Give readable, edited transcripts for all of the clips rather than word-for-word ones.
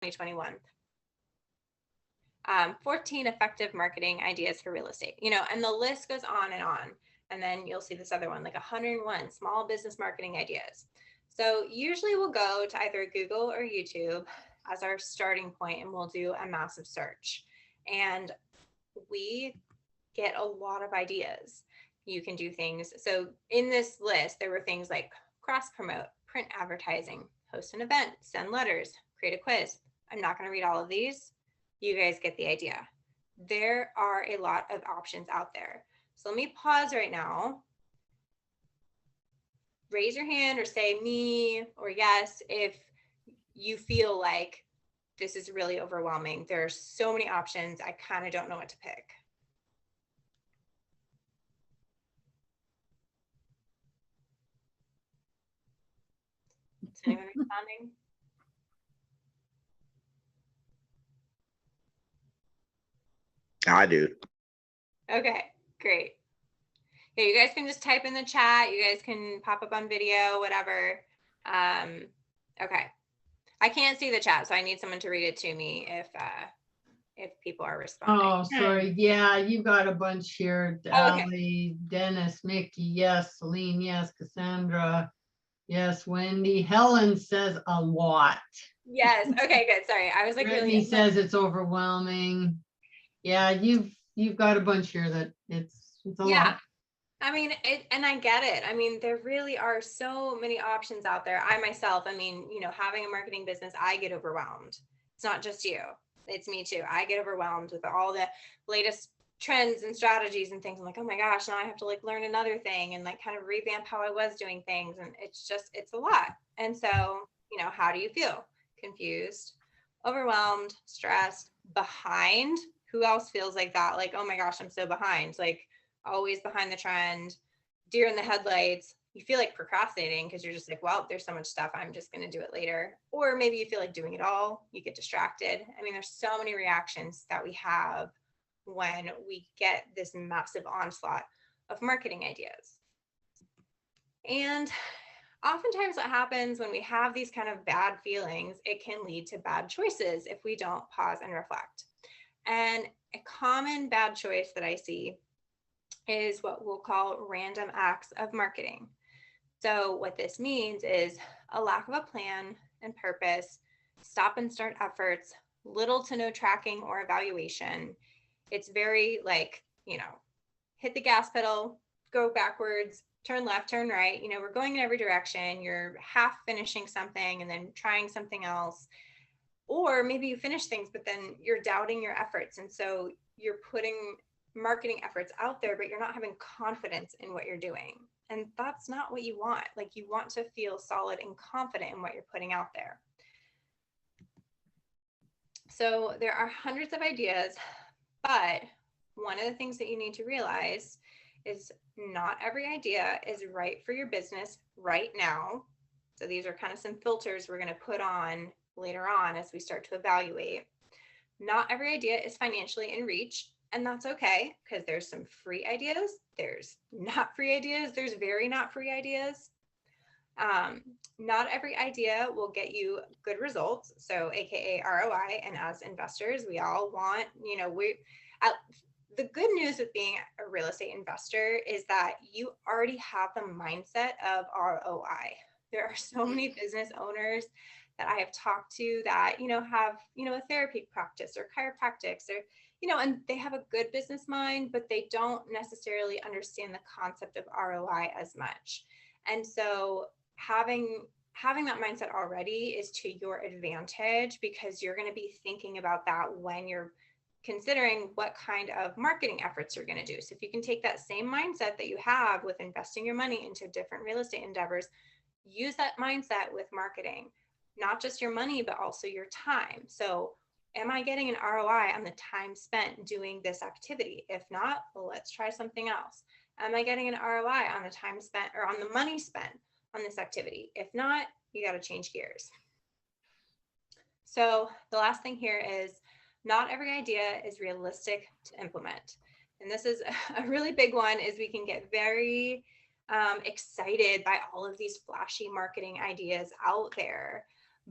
2021. 14 effective marketing ideas for real estate, and the list goes on and on. And then you'll see this other one, like 101 small business marketing ideas. So usually we'll go to either Google or YouTube as our starting point, and we'll do a massive search. And we get a lot of ideas. You can do things. So in this list, there were things like cross promote, print advertising, host an event, send letters, create a quiz. I'm not going to read all of these. You guys get the idea. There are a lot of options out there. So let me pause right now. Raise your hand or say me or yes if you feel like this is really overwhelming. There are so many options. I kind of don't know what to pick. Is anyone responding? I do. Okay, great. Yeah, you guys can just type in the chat. You guys can pop up on video, whatever. Okay. I can't see the chat, so I need someone to read it to me if people are responding. Oh, sorry. Yeah, you got a bunch here. Oh, okay. Ali, Dennis, Mickey, yes. Celine, yes. Cassandra, yes. Wendy. Helen says a lot. Yes. Okay, good. Sorry. I was like Brittany really says it's overwhelming. Yeah, you've got a bunch here that it's a lot. I mean, and I get it. I mean, there really are so many options out there. I myself, having a marketing business, I get overwhelmed. It's not just you. It's me too. I get overwhelmed with all the latest trends and strategies and things. I'm like, oh my gosh, now I have to like learn another thing and like kind of revamp how I was doing things. And it's a lot. And so, how do you feel? Confused, overwhelmed, stressed, behind? Who else feels like that? Like, oh my gosh, I'm so behind. Like, always behind the trend, deer in the headlights. You feel like procrastinating because you're just like, well, there's so much stuff, I'm just going to do it later. Or maybe you feel like doing it all, you get distracted. I mean, there's so many reactions that we have when we get this massive onslaught of marketing ideas. And oftentimes what happens when we have these kind of bad feelings, it can lead to bad choices if we don't pause and reflect. And a common bad choice that I see is what we'll call random acts of marketing. So what this means is a lack of a plan and purpose, stop and start efforts, little to no tracking or evaluation. It's very like, hit the gas pedal, go backwards, turn left, turn right. We're going in every direction. You're half finishing something and then trying something else. Or maybe you finish things, but then you're doubting your efforts. And so you're putting marketing efforts out there, but you're not having confidence in what you're doing. And that's not what you want. Like, you want to feel solid and confident in what you're putting out there. So there are hundreds of ideas, but one of the things that you need to realize is not every idea is right for your business right now. So these are kind of some filters we're going to put on later on as we start to evaluate. Not every idea is financially in reach. And that's okay, because there's some free ideas, there's not free ideas, there's very not free ideas. Not every idea will get you good results, so AKA ROI. And as investors, we all want, the good news with being a real estate investor is that you already have the mindset of ROI. There are so many business owners that I have talked to that, have, a therapy practice or chiropractics or, and they have a good business mind, but they don't necessarily understand the concept of ROI as much. And so having that mindset already is to your advantage, because you're going to be thinking about that when you're considering what kind of marketing efforts you're going to do. So if you can take that same mindset that you have with investing your money into different real estate endeavors, use that mindset with marketing, not just your money, but also your time. So am I getting an ROI on the time spent doing this activity? If not, well, let's try something else. Am I getting an ROI on the time spent or on the money spent on this activity? If not, you got to change gears. So the last thing here is not every idea is realistic to implement. And this is a really big one, is we can get very excited by all of these flashy marketing ideas out there.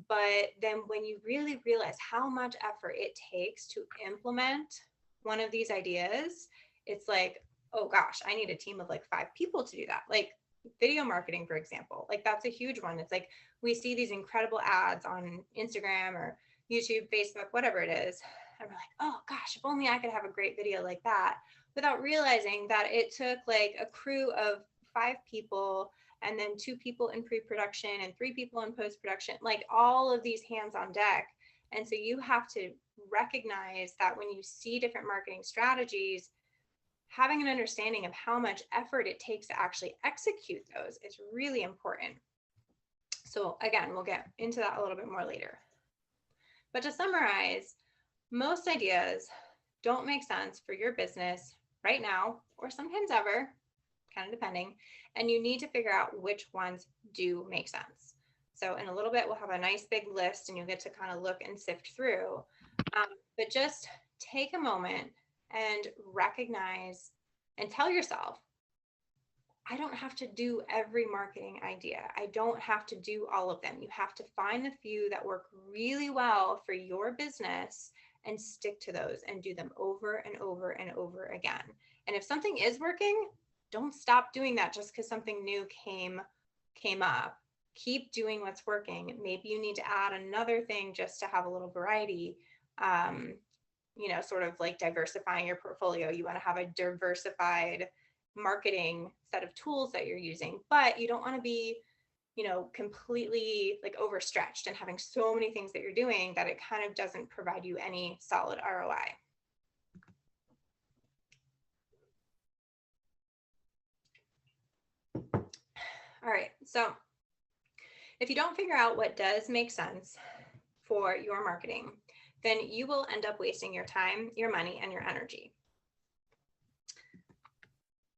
But then when you really realize how much effort it takes to implement one of these ideas, it's like, oh gosh, I need a team of like 5 people to do that. Like video marketing, for example, like that's a huge one. It's like we see these incredible ads on Instagram or YouTube, Facebook, whatever it is. And we're like, oh gosh, if only I could have a great video like that, without realizing that it took like a crew of 5 people and then 2 people in pre-production and 3 people in post-production, like all of these hands on deck. And so you have to recognize that when you see different marketing strategies, having an understanding of how much effort it takes to actually execute those is really important. So again, we'll get into that a little bit more later. But to summarize, most ideas don't make sense for your business right now, or sometimes ever, kind of depending, and you need to figure out which ones do make sense. So in a little bit, we'll have a nice big list and you'll get to kind of look and sift through. But just take a moment and recognize and tell yourself, I don't have to do every marketing idea. I don't have to do all of them. You have to find the few that work really well for your business and stick to those and do them over and over and over again. And if something is working, don't stop doing that just because something new came up. Keep doing what's working. Maybe you need to add another thing just to have a little variety. Sort of like diversifying your portfolio. You want to have a diversified marketing set of tools that you're using, but you don't want to be, completely like overstretched and having so many things that you're doing that it kind of doesn't provide you any solid ROI. All right, so if you don't figure out what does make sense for your marketing, then you will end up wasting your time, your money, and your energy.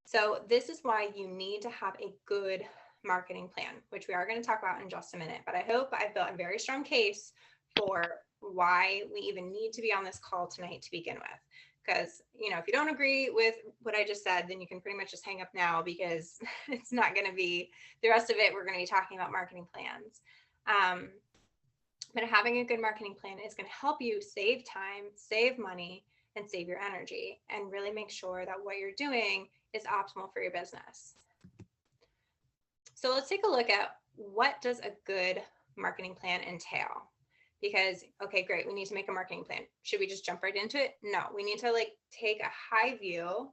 So this is why you need to have a good marketing plan, which we are going to talk about in just a minute. But I hope I've built a very strong case for why we even need to be on this call tonight to begin with. Because, if you don't agree with what I just said, then you can pretty much just hang up now, because it's not going to be the rest of it. We're going to be talking about marketing plans. But having a good marketing plan is going to help you save time, save money, and save your energy, and really make sure that what you're doing is optimal for your business. So let's take a look at what does a good marketing plan entail? Because, okay, great, we need to make a marketing plan. Should we just jump right into it? No, we need to take a high view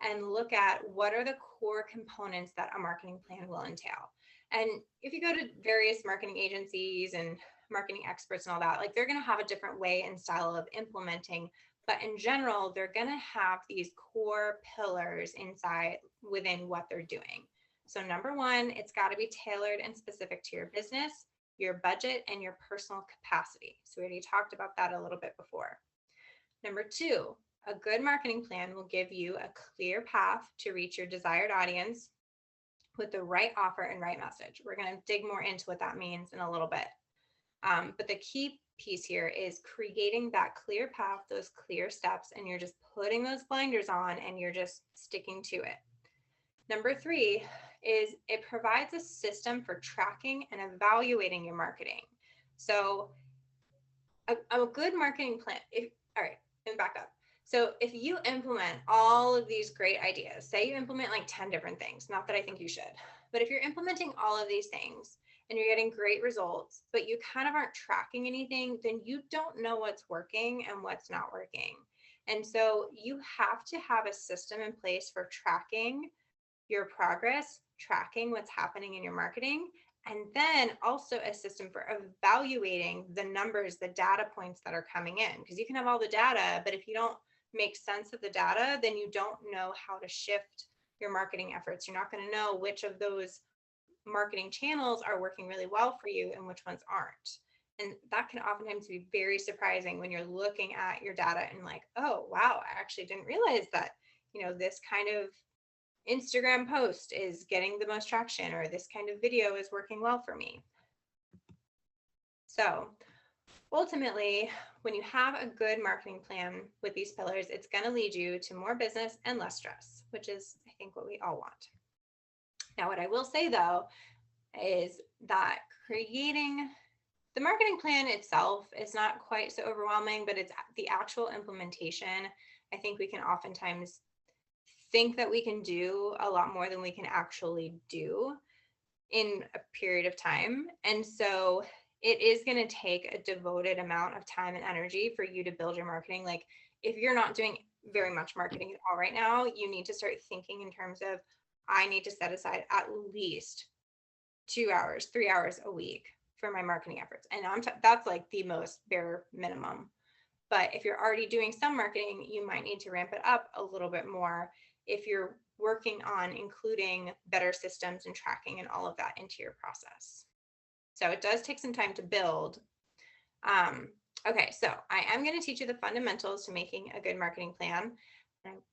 and look at what are the core components that a marketing plan will entail. And if you go to various marketing agencies and marketing experts and all that, they're going to have a different way and style of implementing. But in general, they're going to have these core pillars within what they're doing. So number one, it's got to be tailored and specific to your business, your budget, and your personal capacity. So we already talked about that a little bit before. Number two, a good marketing plan will give you a clear path to reach your desired audience with the right offer and right message. We're going to dig more into what that means in a little bit. But the key piece here is creating that clear path, those clear steps, and you're just putting those blinders on and you're just sticking to it. Number three is it provides a system for tracking and evaluating your marketing. So a good marketing plan, all right, and back up. So if you implement all of these great ideas, say you implement 10 different things, not that I think you should, but if you're implementing all of these things and you're getting great results, but you kind of aren't tracking anything, then you don't know what's working and what's not working. And so you have to have a system in place for tracking your progress, tracking what's happening in your marketing, and then also a system for evaluating the numbers, the data points that are coming in. Because you can have all the data, but if you don't make sense of the data, then you don't know how to shift your marketing efforts. You're not going to know which of those marketing channels are working really well for you and which ones aren't. And that can oftentimes be very surprising when you're looking at your data and oh, wow, I actually didn't realize that, this kind of Instagram post is getting the most traction, or this kind of video is working well for me. So ultimately, when you have a good marketing plan with these pillars, it's going to lead you to more business and less stress, which is, I think, what we all want. Now, what I will say, though, is that creating the marketing plan itself is not quite so overwhelming, but it's the actual implementation. I think we can oftentimes think that we can do a lot more than we can actually do in a period of time. And so it is going to take a devoted amount of time and energy for you to build your marketing. Like if you're not doing very much marketing at all right now, you need to start thinking in terms of, I need to set aside at least 2 hours, 3 hours a week for my marketing efforts. And that's like the most bare minimum. But if you're already doing some marketing, you might need to ramp it up a little bit more if you're working on including better systems and tracking and all of that into your process. So it does take some time to build. Okay, so I am going to teach you the fundamentals to making a good marketing plan,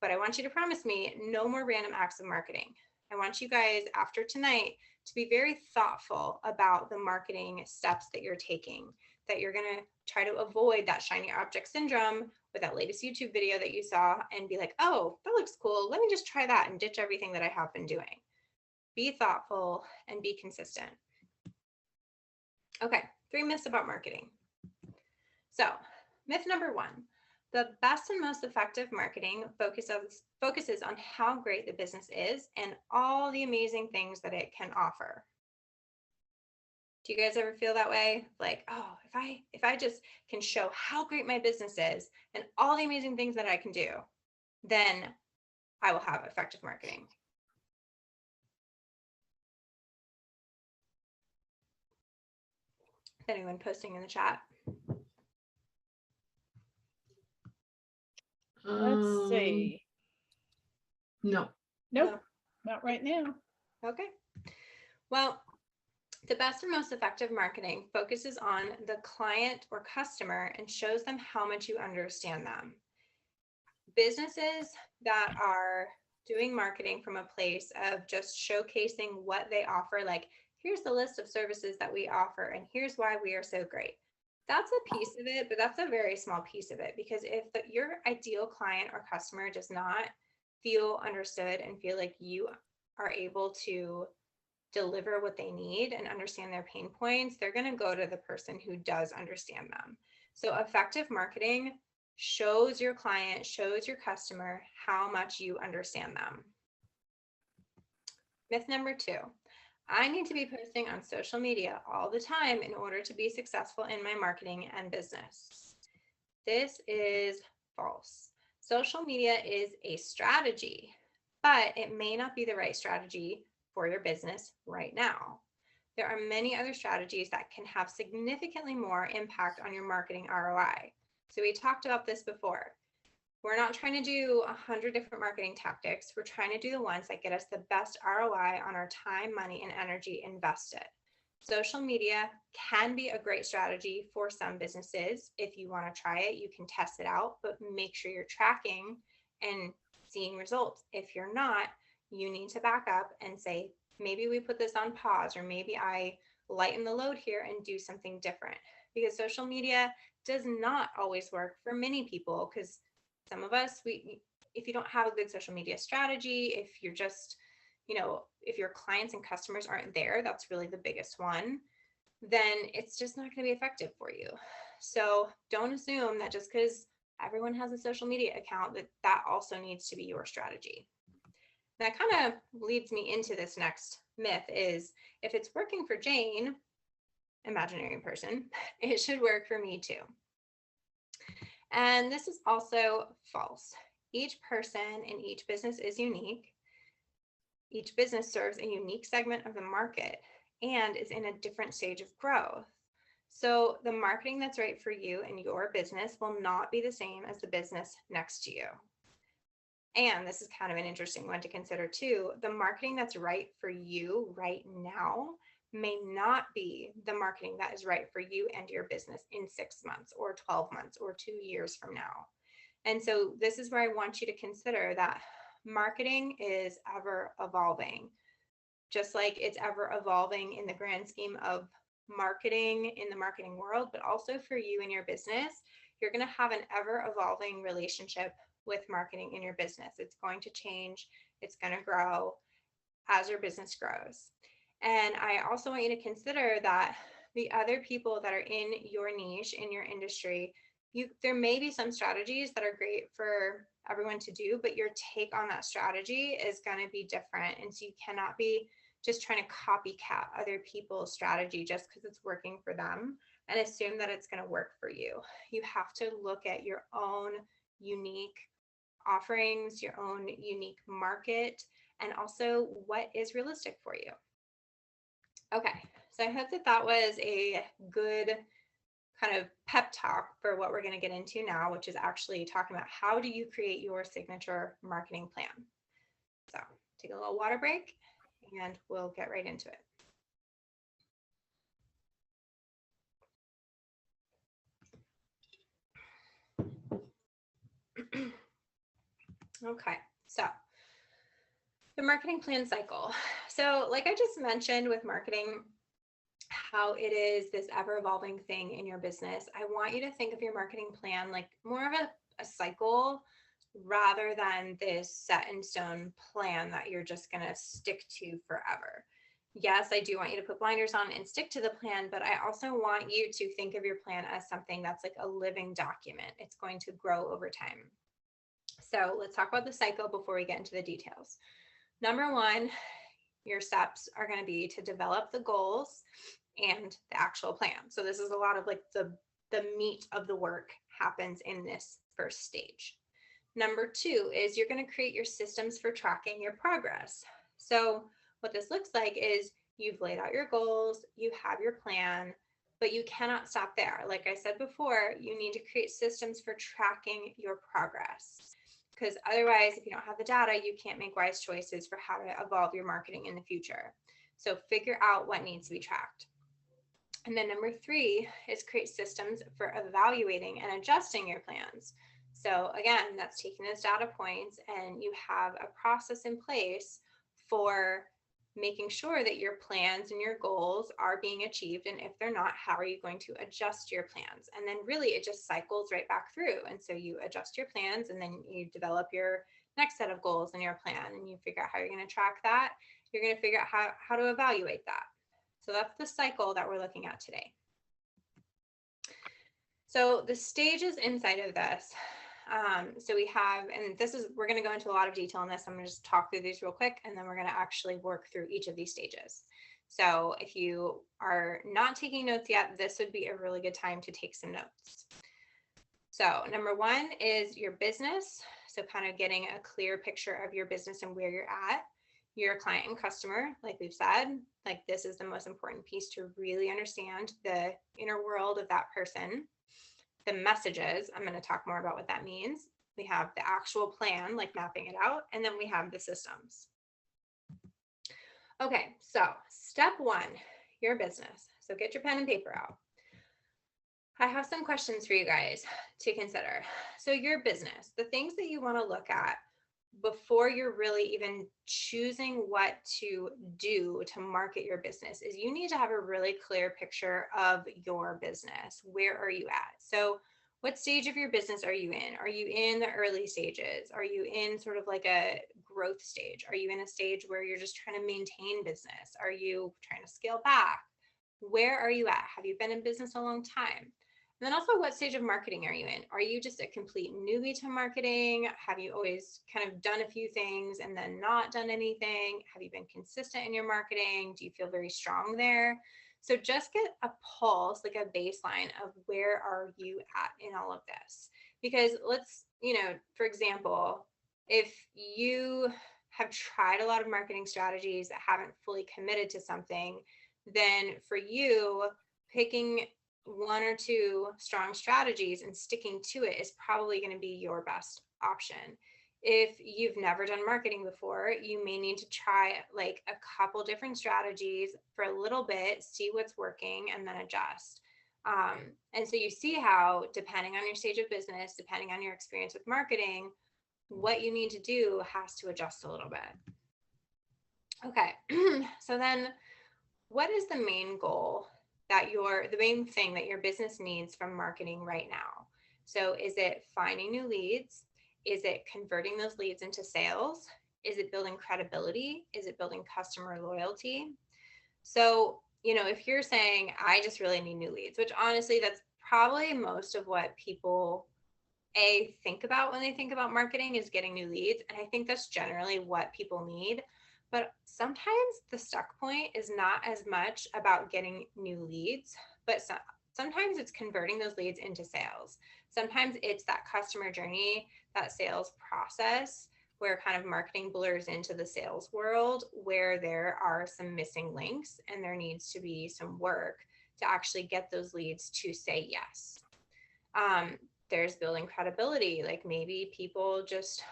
but I want you to promise me no more random acts of marketing. I want you guys after tonight to be very thoughtful about the marketing steps that you're taking, that you're going to try to avoid that shiny object syndrome with that latest YouTube video that you saw and be like, oh, that looks cool. Let me just try that and ditch everything that I have been doing. Be thoughtful and be consistent. Okay, 3 myths about marketing. So myth number 1, the best and most effective marketing focuses on how great the business is and all the amazing things that it can offer. Do you guys ever feel that way? Like, oh, if I just can show how great my business is and all the amazing things that I can do, then I will have effective marketing. Is anyone posting in the chat? Let's see. No. Nope, not right now. Okay. Well, the best and most effective marketing focuses on the client or customer and shows them how much you understand them. Businesses that are doing marketing from a place of just showcasing what they offer, like here's the list of services that we offer and here's why we are so great. That's a piece of it, but that's a very small piece of it, because if your ideal client or customer does not feel understood and feel like you are able to deliver what they need and understand their pain points, they're going to go to the person who does understand them. So effective marketing shows your client, shows your customer how much you understand them. Myth number 2, I need to be posting on social media all the time in order to be successful in my marketing and business. This is false. Social media is a strategy, but it may not be the right strategy for your business right now. There are many other strategies that can have significantly more impact on your marketing ROI. So we talked about this before. We're not trying to do 100 different marketing tactics. We're trying to do the ones that get us the best ROI on our time, money, and energy invested. Social media can be a great strategy for some businesses. If you want to try it, you can test it out, but make sure you're tracking and seeing results. If you're not, you need to back up and say, maybe we put this on pause, or maybe I lighten the load here and do something different. Because social media does not always work for many people, because some of us, if you don't have a good social media strategy, if you're just, if your clients and customers aren't there, that's really the biggest one, then it's just not going to be effective for you. So don't assume that just because everyone has a social media account, that also needs to be your strategy. That kind of leads me into this next myth is, if it's working for Jane, imaginary person, it should work for me too. And this is also false. Each person in each business is unique. Each business serves a unique segment of the market and is in a different stage of growth. So the marketing that's right for you and your business will not be the same as the business next to you. And this is kind of an interesting one to consider too. The marketing that's right for you right now may not be the marketing that is right for you and your business in 6 months or 12 months or 2 years from now. And so this is where I want you to consider that marketing is ever evolving, just like it's ever evolving in the grand scheme of marketing in the marketing world, but also for you and your business. You're going to have an ever evolving relationship with marketing in your business. It's going to change. It's going to grow as your business grows. And I also want you to consider that the other people that are in your niche, in your industry. There may be some strategies that are great for everyone to do, but your take on that strategy is going to be different. And so you cannot be just trying to copycat other people's strategy just because it's working for them and assume that it's going to work for you. You have to look at your own unique offerings, your own unique market, and also what is realistic for you. Okay, so I hope that that was a good kind of pep talk for what we're going to get into now, which is actually talking about how do you create your signature marketing plan. So take a little water break and we'll get right into it. Okay, so the marketing plan cycle. So like I just mentioned with marketing, how it is this ever evolving thing in your business, I want you to think of your marketing plan like more of a cycle rather than this set in stone plan that you're just going to stick to forever. Yes, I do want you to put blinders on and stick to the plan, but I also want you to think of your plan as something that's like a living document. It's going to grow over time. So let's talk about the cycle before we get into the details. Number one, your steps are going to be to develop the goals and the actual plan. So this is a lot of like the meat of the work happens in this first stage. Number two is you're going to create your systems for tracking your progress. So what this looks like is you've laid out your goals, you have your plan, but you cannot stop there. Like I said before, you need to create systems for tracking your progress. Because otherwise, if you don't have the data, you can't make wise choices for how to evolve your marketing in the future. So figure out what needs to be tracked. And then number three is create systems for evaluating and adjusting your plans. So again, that's taking those data points and you have a process in place for making sure that your plans and your goals are being achieved. And if they're not, how are you going to adjust your plans? And then really it just cycles right back through. And so you adjust your plans and then you develop your next set of goals in your plan and you figure out how you're going to track that. You're going to figure out how to evaluate that. So that's the cycle that we're looking at today. So the stages inside of this. So we have, and this is, we're going to go into a lot of detail on this. I'm going to just talk through these real quick, and then we're going to actually work through each of these stages. So if you are not taking notes yet, this would be a really good time to take some notes. So number one is your business. So kind of getting a clear picture of your business and where you're at. Your client and customer, like we've said, like this is the most important piece to really understand the inner world of that person. The messages, I'm going to talk more about what that means. We have the actual plan, like mapping it out, and then we have the systems. Okay, so step one, your business. So get your pen and paper out. I have some questions for you guys to consider. So your business, the things that you want to look at before you're really even choosing what to do to market your business is you need to have a really clear picture of your business. Where are you at? So what stage of your business are you in? Are you in the early stages? Are you in sort of like a growth stage? Are you in a stage where you're just trying to maintain business? Are you trying to scale back? Where are you at? Have you been in business a long time? And then also, what stage of marketing are you in? Are you just a complete newbie to marketing? Have you always kind of done a few things and then not done anything? Have you been consistent in your marketing? Do you feel very strong there? So just get a pulse, like a baseline of where are you at in all of this? Because let's, for example, if you have tried a lot of marketing strategies that haven't fully committed to something, then for you, picking one or two strong strategies and sticking to it is probably going to be your best option. If you've never done marketing before, you may need to try like a couple different strategies for a little bit, see what's working, and then adjust. And so you see how, depending on your stage of business, depending on your experience with marketing, what you need to do has to adjust a little bit. Okay, so then what is the main goal the main thing that your business needs from marketing right now? So is it finding new leads? Is it converting those leads into sales? Is it building credibility? Is it building customer loyalty? So, if you're saying, I just really need new leads, which honestly, that's probably most of what people think about when they think about marketing is getting new leads. And I think that's generally what people need. But sometimes the stuck point is not as much about getting new leads, but sometimes it's converting those leads into sales. Sometimes it's that customer journey, that sales process where kind of marketing blurs into the sales world, where there are some missing links and there needs to be some work to actually get those leads to say yes. There's building credibility. Like maybe people just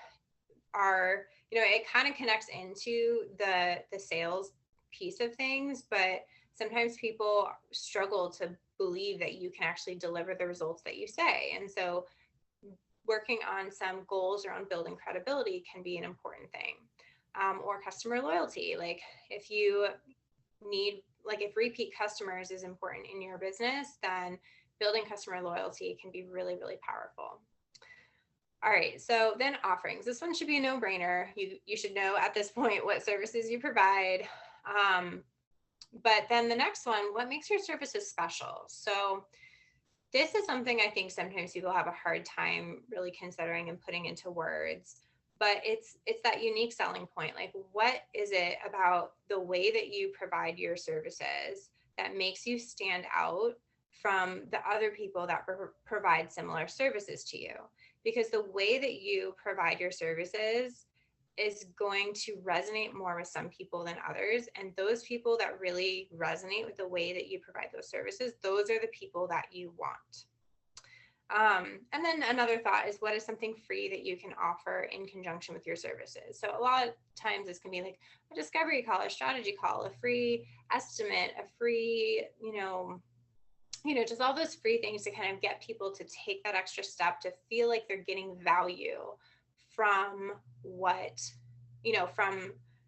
are, it kind of connects into the sales piece of things, but sometimes people struggle to believe that you can actually deliver the results that you say. And so working on some goals around building credibility can be an important thing. Or customer loyalty. Like if you need, like if repeat customers is important in your business, then building customer loyalty can be really, really powerful. All right, so then offerings. This one should be a no-brainer. You should know at this point what services you provide. But then the next one, what makes your services special? So this is something I think sometimes people have a hard time really considering and putting into words, but it's that unique selling point. Like, what is it about the way that you provide your services that makes you stand out from the other people that provide similar services to you? Because the way that you provide your services is going to resonate more with some people than others. And those people that really resonate with the way that you provide those services, those are the people that you want. And then another thought is, what is something free that you can offer in conjunction with your services? So a lot of times this can be like a discovery call, a strategy call, a free estimate, a free, just all those free things to kind of get people to take that extra step to feel like they're getting value from what,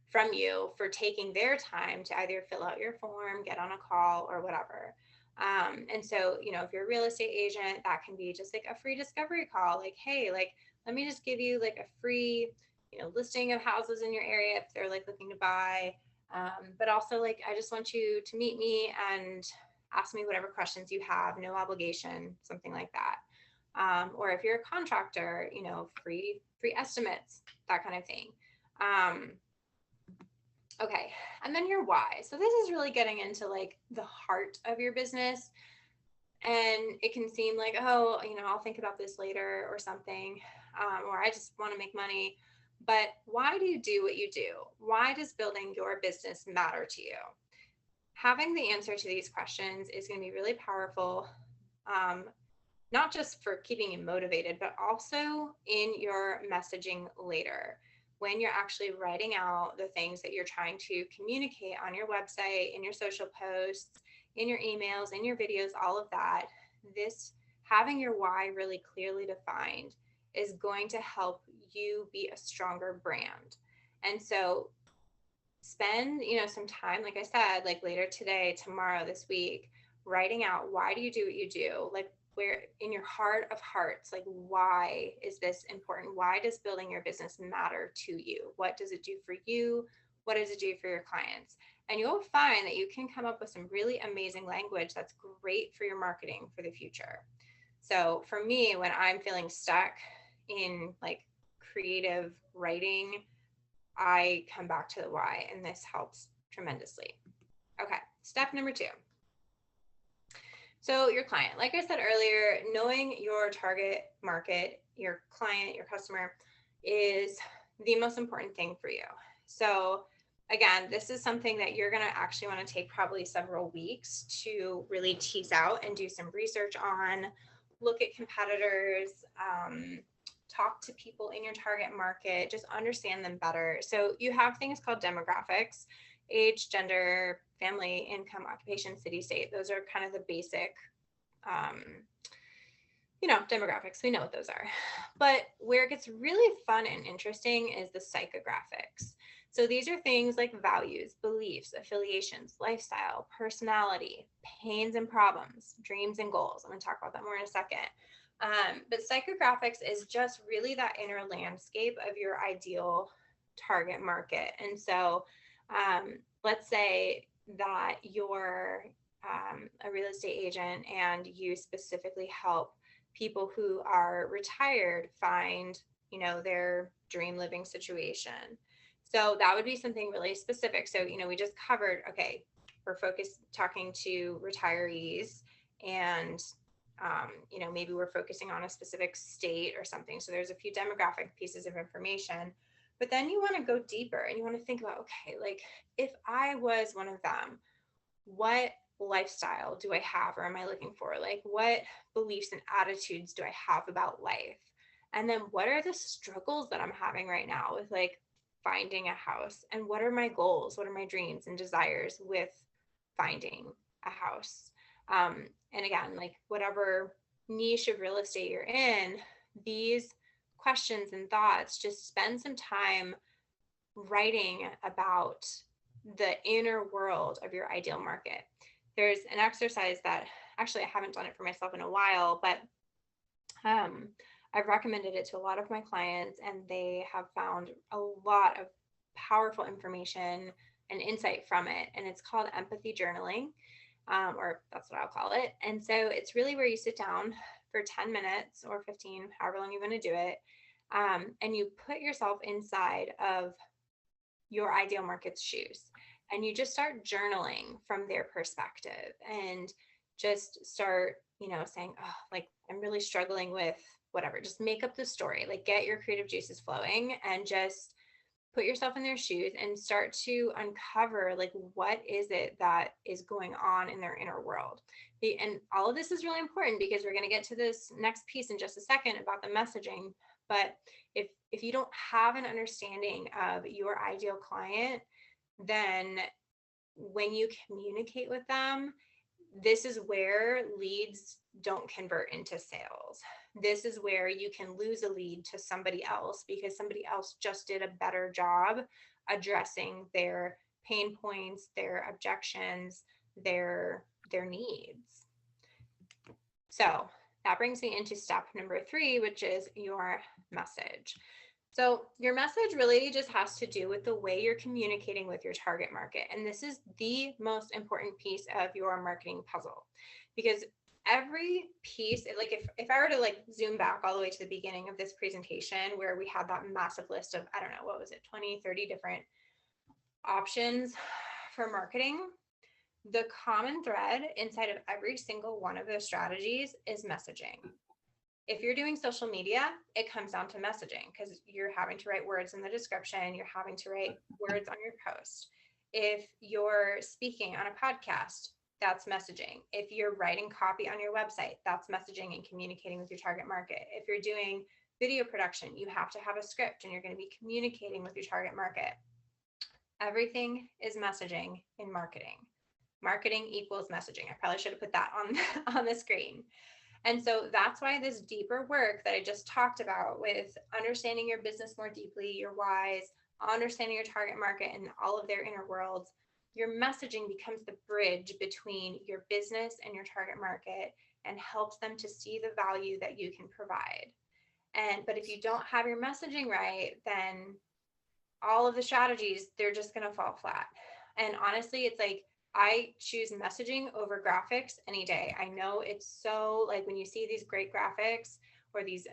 from you for taking their time to either fill out your form, get on a call, or whatever. And so, if you're a real estate agent, that can be just like a free discovery call. Like, hey, like, let me just give you like a free, listing of houses in your area if they're like looking to buy. But also like, I just want you to meet me and ask me whatever questions you have, no obligation, something like that. Or if you're a contractor, free estimates, that kind of thing. Okay. And then your why. So this is really getting into like the heart of your business. And it can seem like, oh, I'll think about this later or something, or I just want to make money. But why do you do what you do? Why does building your business matter to you? Having the answer to these questions is going to be really powerful, not just for keeping you motivated, but also in your messaging later. When you're actually writing out the things that you're trying to communicate on your website, in your social posts, in your emails, in your videos, all of that, this having your why really clearly defined is going to help you be a stronger brand. And so spend, some time, like I said, like later today, tomorrow, this week, writing out, why do you do what you do? Like, where in your heart of hearts, like, why is this important? Why does building your business matter to you? What does it do for you? What does it do for your clients? And you'll find that you can come up with some really amazing language that's great for your marketing for the future. So for me, when I'm feeling stuck in like creative writing, I come back to the why, and this helps tremendously. Okay, step number 2. So your client, like I said earlier, knowing your target market, your client, your customer is the most important thing for you. So again, this is something that you're going to actually want to take probably several weeks to really tease out and do some research on, look at competitors, talk to people in your target market, just understand them better. So you have things called demographics: age, gender, family, income, occupation, city, state. Those are kind of the basic, demographics. We know what those are. But where it gets really fun and interesting is the psychographics. So these are things like values, beliefs, affiliations, lifestyle, personality, pains and problems, dreams and goals. I'm going to talk about that more in a second. But psychographics is just really that inner landscape of your ideal target market. And so let's say that you're a real estate agent and you specifically help people who are retired find, you know, their dream living situation. So that would be something really specific. So, you know, we just covered, okay, we're focused talking to retirees and, you know, maybe we're focusing on a specific state or something. So there's a few demographic pieces of information, but then you want to go deeper and you want to think about, okay, like if I was one of them, what lifestyle do I have or am I looking for? Like what beliefs and attitudes do I have about life? And then what are the struggles that I'm having right now with like finding a house? And what are my goals? What are my dreams and desires with finding a house? And again, like whatever niche of real estate you're in, these questions and thoughts, just spend some time writing about the inner world of your ideal market. There's an exercise that actually I haven't done it for myself in a while, but I've recommended it to a lot of my clients and they have found a lot of powerful information and insight from it. And it's called empathy journaling, or that's what I'll call it. And so it's really where you sit down for 10 minutes or 15, however long you want to do it. And you put yourself inside of your ideal market's shoes and you just start journaling from their perspective and just start, you know, saying, oh, like I'm really struggling with whatever, just make up the story, like get your creative juices flowing and just put yourself in their shoes and start to uncover like what is it that is going on in their inner world. And all of this is really important because we're going to get to this next piece in just a second about the messaging. But if you don't have an understanding of your ideal client, then when you communicate with them, this is where leads don't convert into sales. This is where you can lose a lead to somebody else because somebody else just did a better job addressing their pain points, their objections, their needs. So that brings me into step number 3, which is your message. So your message really just has to do with the way you're communicating with your target market. And this is the most important piece of your marketing puzzle because every piece, like if I were to like zoom back all the way to the beginning of this presentation where we had that massive list of, I don't know, what was it, 20, 30 different options for marketing, the common thread inside of every single one of those strategies is messaging. If you're doing social media, it comes down to messaging because you're having to write words in the description, you're having to write words on your post. If you're speaking on a podcast, that's messaging. If you're writing copy on your website, that's messaging and communicating with your target market. If you're doing video production, you have to have a script and you're going to be communicating with your target market. Everything is messaging in marketing. Marketing equals messaging. I probably should have put that on the screen. And so that's why this deeper work that I just talked about with understanding your business more deeply, your whys, understanding your target market and all of their inner worlds, your messaging becomes the bridge between your business and your target market and helps them to see the value that you can provide. But if you don't have your messaging right, then all of the strategies, they're just going to fall flat. And honestly, it's like, I choose messaging over graphics any day. I know it's so like when you see these great graphics or these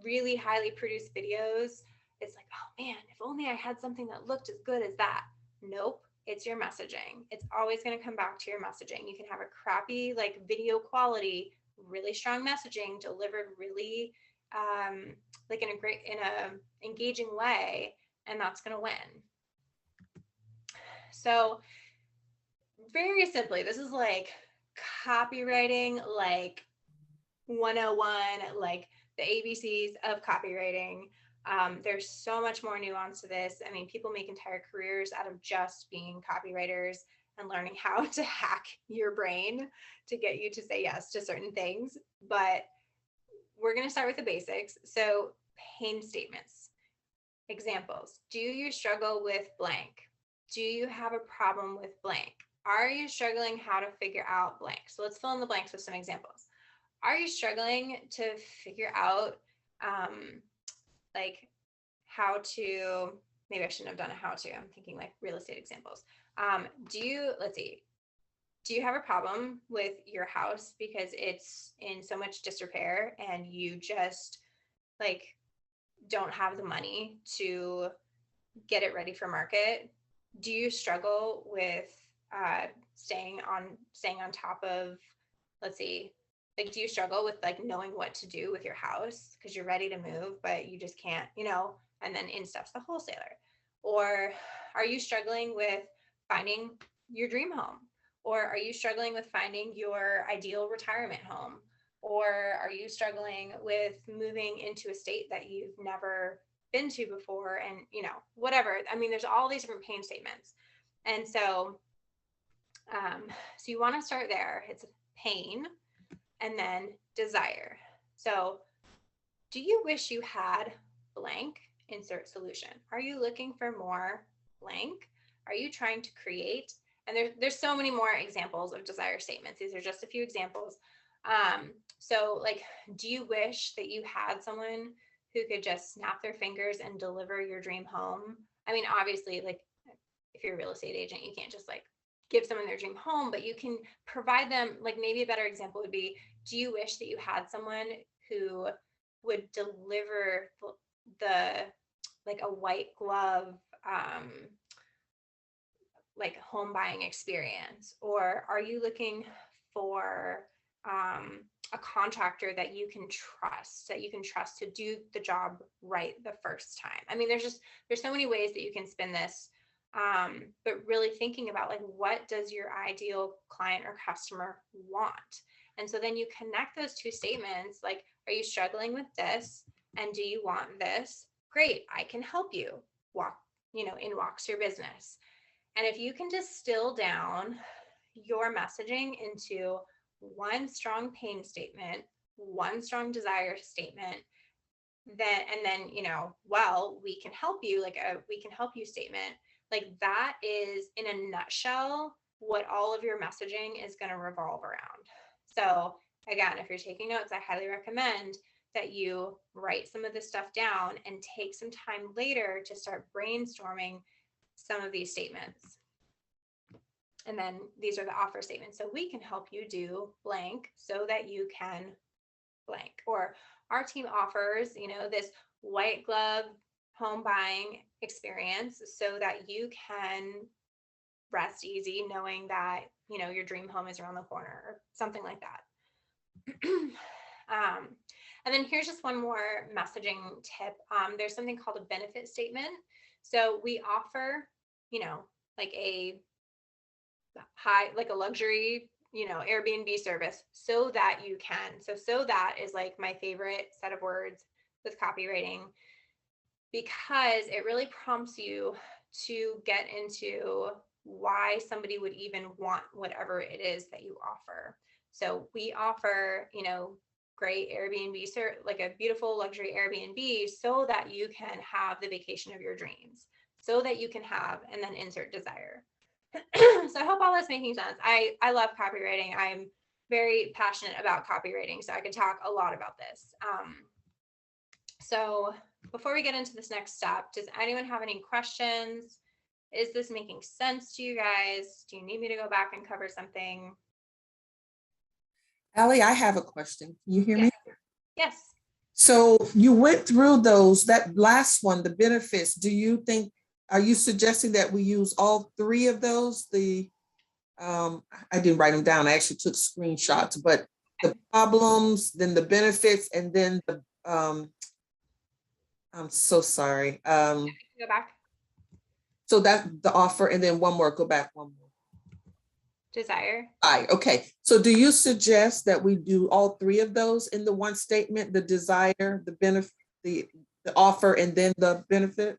really highly produced videos, it's like, oh man, if only I had something that looked as good as that. Nope, it's your messaging. It's always going to come back to your messaging. You can have a crappy like video quality, really strong messaging delivered really like in a engaging way, and that's going to win. So very simply, this is like copywriting, like 101, like the ABCs of copywriting. There's so much more nuance to this. I mean, people make entire careers out of just being copywriters and learning how to hack your brain to get you to say yes to certain things. But we're going to start with the basics. So pain statements. Examples. Do you struggle with blank? Do you have a problem with blank? Are you struggling how to figure out blank? So let's fill in the blanks with some examples. Are you struggling to figure out like how to, maybe I shouldn't have done a how to, I'm thinking like real estate examples. Let's see, do you have a problem with your house because it's in so much disrepair and you just like don't have the money to get it ready for market? Do you struggle with staying on top of, let's see, like, do you struggle with like knowing what to do with your house because you're ready to move, but you just can't, and then in steps the wholesaler? Or are you struggling with finding your dream home? Or are you struggling with finding your ideal retirement home? Or are you struggling with moving into a state that you've never been to before? And, whatever. I mean, there's all these different pain statements. And so you want to start there. It's pain and then desire. So do you wish you had blank? Insert solution. Are you looking for more blank? Are you trying to create? And there's so many more examples of desire statements. These are just a few examples. So like, do you wish that you had someone who could just snap their fingers and deliver your dream home? I mean, obviously, like if you're a real estate agent, you can't just like give someone their dream home, but you can provide them, like maybe a better example would be, do you wish that you had someone who would deliver the like a white glove like home buying experience? Or are you looking for a contractor that you can trust to do the job right the first time? I mean, there's so many ways that you can spin this, but really thinking about like, what does your ideal client or customer want? And so then you connect those two statements, like, are you struggling with this? And do you want this? Great, I can help you in Walks Your Business. And if you can distill down your messaging into one strong pain statement, one strong desire statement, then we can help you, like a we can help you statement, like that is in a nutshell what all of your messaging is going to revolve around. So again, if you're taking notes, I highly recommend that you write some of this stuff down and take some time later to start brainstorming some of these statements. And then these are the offer statements. So we can help you do blank so that you can blank. Or our team offers, this white glove home buying experience so that you can rest easy knowing that, your dream home is around the corner, or something like that. And then here's just one more messaging tip. There's something called a benefit statement. So we offer, like a luxury, Airbnb service so that you can. So that is like my favorite set of words with copywriting, because it really prompts you to get into why somebody would even want whatever it is that you offer. So we offer, great Airbnb, like a beautiful luxury Airbnb so that you can have the vacation of your dreams, so that you can have, and then insert desire. So I hope all that's making sense. I love copywriting. I'm very passionate about copywriting, so I could talk a lot about this. So before we get into this next step, does anyone have any questions? Is this making sense to you guys? Do you need me to go back and cover something? Allie, I have a question. You hear me? Yes. So you went through that last one, the benefits. Are you suggesting that we use all three of those? I didn't write them down. I actually took screenshots, but the problems, then the benefits, and then I'm so sorry. Go back. So that the offer, and then one more, go back one more. Desire. Okay. So do you suggest that we do all three of those in the one statement, the desire, the benefit, the offer, and then the benefit?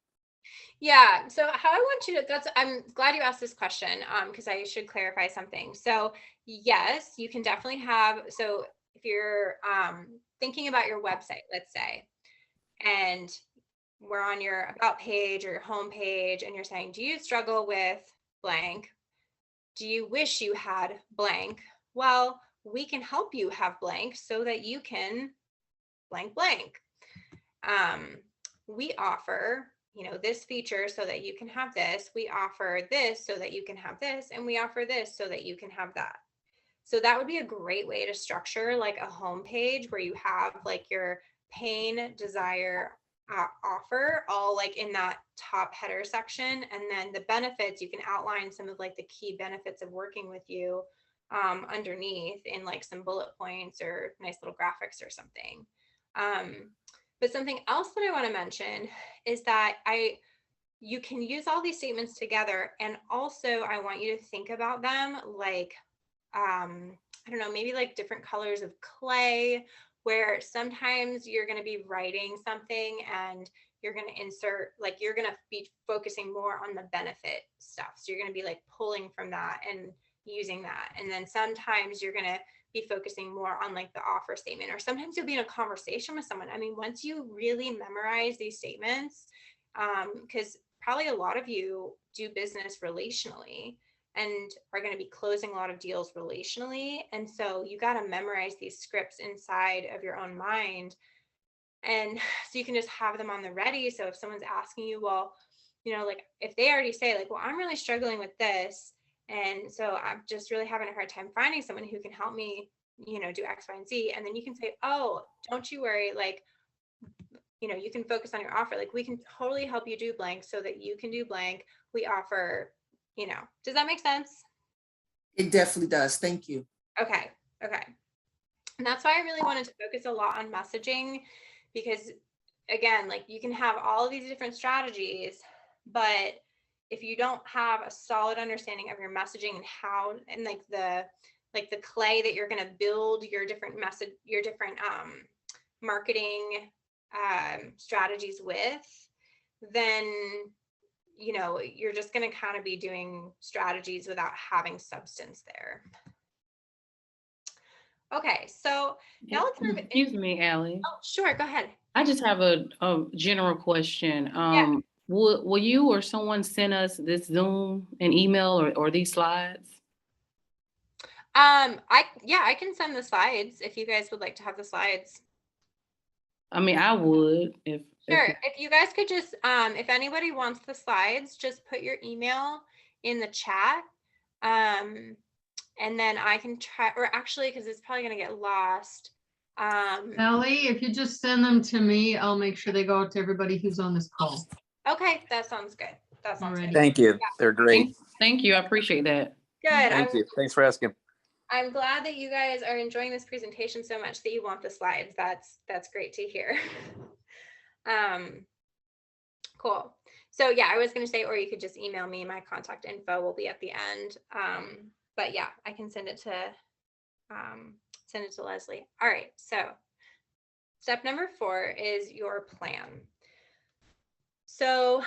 Yeah. So how I want you to, I'm glad you asked this question, because I should clarify something. So yes, you can definitely have, so if you're thinking about your website, let's say, and we're on your about page or your home page, and you're saying, do you struggle with blank? Do you wish you had blank? Well, we can help you have blank so that you can blank blank. We offer this feature so that you can have this. We offer this so that you can have this, and we offer this so that you can have that. So that would be a great way to structure like a home page where you have like your pain, desire, offer all like in that top header section. And then the benefits, you can outline some of like the key benefits of working with you underneath in like some bullet points or nice little graphics or something. But something else that I want to mention is that you can use all these statements together. And also I want you to think about them like, I don't know, maybe like different colors of clay, where sometimes you're going to be writing something and you're going to insert, like you're going to be focusing more on the benefit stuff. So you're going to be like pulling from that and using that. And then sometimes you're going to be focusing more on like the offer statement, or sometimes you'll be in a conversation with someone. I mean, once you really memorize these statements, because probably a lot of you do business relationally and are going to be closing a lot of deals relationally. And so you got to memorize these scripts inside of your own mind. And so you can just have them on the ready. So if someone's asking you, well, like if they already say like, well, I'm really struggling with this, and so I'm just really having a hard time finding someone who can help me, do X, Y, and Z. And then you can say, oh, don't you worry. Like, you can focus on your offer. Like we can totally help you do blank so that you can do blank. We offer, does that make sense? It definitely does. Thank you. Okay. And that's why I really wanted to focus a lot on messaging, because again, like you can have all of these different strategies, but if you don't have a solid understanding of your messaging and how, and like the clay that you're going to build your different marketing strategies with, then you're just going to kind of be doing strategies without having substance there. Okay, so now let's move. Excuse me, Allie. Oh, sure, go ahead. I just have a general question. Yeah. Will you or someone send us this Zoom an email or these slides? I can send the slides if you guys would like to have the slides. I mean, I would if Sure. If you guys could just, if anybody wants the slides, just put your email in the chat. And then I can try, or actually, because it's probably going to get lost. Ellie, if you just send them to me, I'll make sure they go out to everybody who's on this call. Okay, that sounds good. That sounds Alrighty. good. Thank you. They're great. Thank you. I appreciate that. Good. Thank you. Thanks for asking. I'm glad that you guys are enjoying this presentation so much that you want the slides. That's great to hear. Cool. So yeah, I was going to say, or you could just email me. My contact info will be at the end. But yeah, I can send it to Leslie. All right. So step number 4 is your plan. So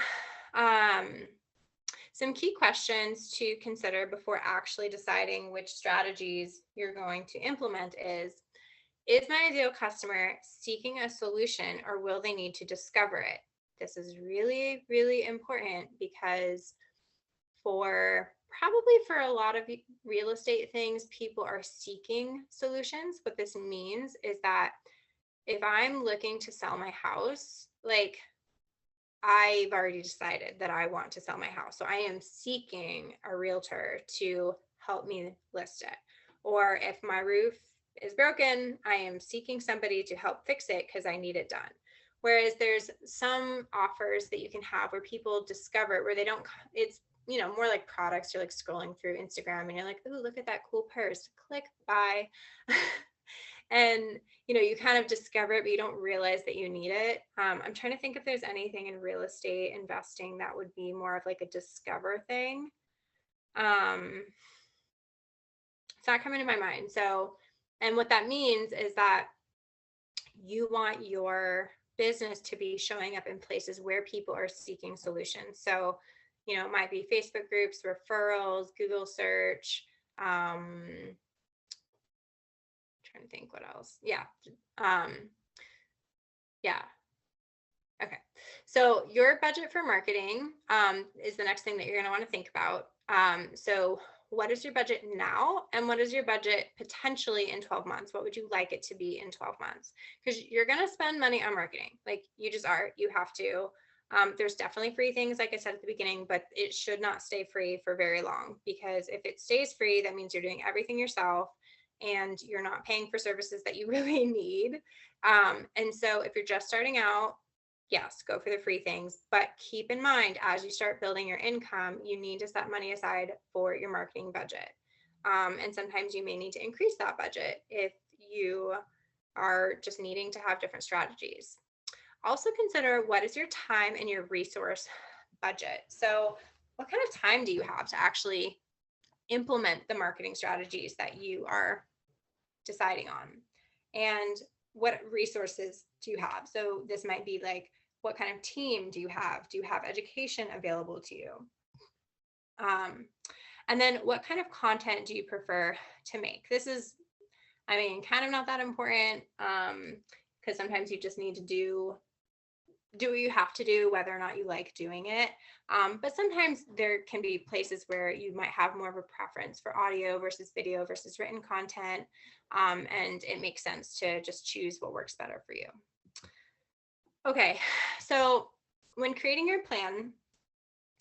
some key questions to consider before actually deciding which strategies you're going to implement is my ideal customer seeking a solution, or will they need to discover it? This is really, really important, because probably for a lot of real estate things, people are seeking solutions. What this means is that if I'm looking to sell my house, like I've already decided that I want to sell my house. So I am seeking a realtor to help me list it. Or if my roof is broken, I am seeking somebody to help fix it because I need it done. Whereas there's some offers that you can have where people discover it, where they don't, it's, more like products. You're like scrolling through Instagram and you're like, oh, look at that cool purse, click buy. And, you kind of discover it, but you don't realize that you need it. I'm trying to think if there's anything in real estate investing that would be more of like a discover thing. It's not coming to my mind. So, and what that means is that you want your business to be showing up in places where people are seeking solutions. So, it might be Facebook groups, referrals, Google search, trying to think what else. Yeah. Okay. So your budget for marketing is the next thing that you're going to want to think about. So what is your budget now? And what is your budget potentially in 12 months? What would you like it to be in 12 months? Because you're going to spend money on marketing. Like you just are, you have to. There's definitely free things, like I said at the beginning, but it should not stay free for very long, because if it stays free, that means you're doing everything yourself and you're not paying for services that you really need. And so if you're just starting out, yes, go for the free things, but keep in mind, as you start building your income, you need to set money aside for your marketing budget. And sometimes you may need to increase that budget if you are just needing to have different strategies. Also consider, what is your time and your resource budget? So what kind of time do you have to actually implement the marketing strategies that you are deciding on? And what resources do you have? So this might be like, what kind of team do you have? Do you have education available to you? And then what kind of content do you prefer to make? This is, I mean, kind of not that important, because sometimes you just need to do what you have to do, whether or not you like doing it. But sometimes there can be places where you might have more of a preference for audio versus video versus written content. And it makes sense to just choose what works better for you. Okay, so when creating your plan,